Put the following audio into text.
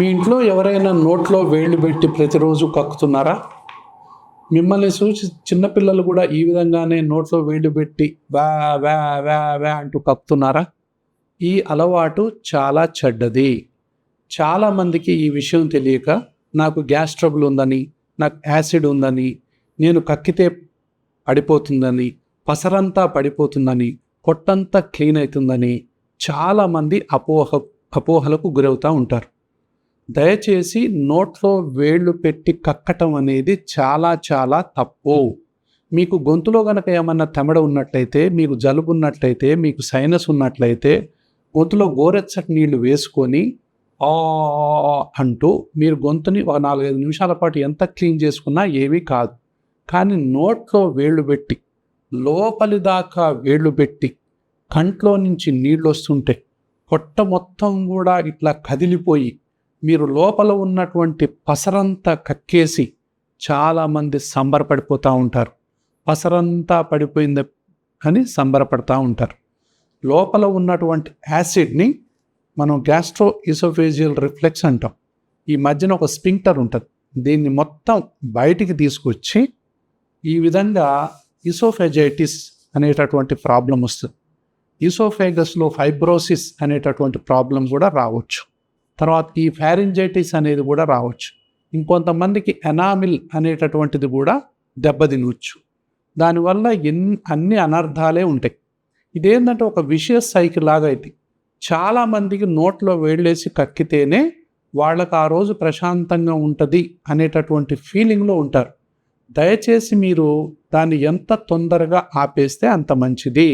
మీ ఇంట్లో ఎవరైనా నోట్లో వేళ్ళు పెట్టి ప్రతిరోజు కక్కుతున్నారా? మిమ్మల్ని చూసి చిన్నపిల్లలు కూడా ఈ విధంగానే నోట్లో వేళ్ళు పెట్టి వ్యా వ్యా వ్యా వ్యా అంటూ కక్కుతున్నారా? ఈ అలవాటు చాలా చెడ్డది. చాలామందికి ఈ విషయం తెలియక నాకు గ్యాస్ ట్రబుల్ ఉందని, నాకు యాసిడ్ ఉందని, నేను కక్కితే పడిపోతుందని, పసరంతా పడిపోతుందని, పొట్టంతా క్లీన్ అవుతుందని చాలామంది అపోహలకు గురవుతూ ఉంటారు. దయచేసి నోట్లో వేళ్ళు పెట్టి కక్కటం అనేది చాలా చాలా తప్పు. మీకు గొంతులో గనక ఏమన్నా తెమడ ఉన్నట్లయితే, మీకు జలుబు ఉన్నట్లయితే, మీకు సైనస్ ఉన్నట్లయితే గొంతులో గోరెచ్చటి నీళ్లు వేసుకొని ఆ అంటూ మీరు గొంతుని ఒక 4-5 నిమిషాల పాటు ఎంత క్లీన్ చేసుకున్నా ఏమీ కాదు. కానీ నోట్లో వేళ్ళు పెట్టి, లోపలి దాకా వేళ్ళు పెట్టి, కంట్లో నుంచి నీళ్ళు వస్తుంటే పొట్ట మొత్తం కూడా ఇట్లా కదిలిపోయి మీరు లోపల ఉన్నటువంటి పసరంతా కక్కేసి చాలామంది సంబరపడిపోతూ ఉంటారు. పసరంతా పడిపోయింది అని సంబరపడతా ఉంటారు. లోపల ఉన్నటువంటి యాసిడ్ని మనం గ్యాస్ట్రో ఈసోఫేజియల్ రిఫ్లెక్స్ అంటాం. ఈ మధ్యన ఒక స్పింక్టర్ ఉంటుంది. దీన్ని మొత్తం బయటికి తీసుకొచ్చి ఈ విధంగా ఈసోఫేజైటిస్ అనేటటువంటి ప్రాబ్లం వస్తుంది. ఈసోఫేగస్లో ఫైబ్రోసిస్ అనేటటువంటి ప్రాబ్లం కూడా రావచ్చు. తర్వాత ఈ ఫారింజైటిస్ అనేది కూడా రావచ్చు. ఇంకొంతమందికి ఎనామిల్ అనేటటువంటిది కూడా దెబ్బతినవచ్చు. దానివల్ల అన్ని అనర్థాలే ఉంటాయి. ఇదేంటంటే ఒక విషయస్ సైకిల్ లాగా అయితే చాలామందికి నోట్లో వేళ్ళేసి కక్కితేనే వాళ్ళకు ఆ రోజు ప్రశాంతంగా ఉంటుంది అనేటటువంటి ఫీలింగ్లో ఉంటారు. దయచేసి మీరు దాన్ని ఎంత తొందరగా ఆపేస్తే అంత మంచిది.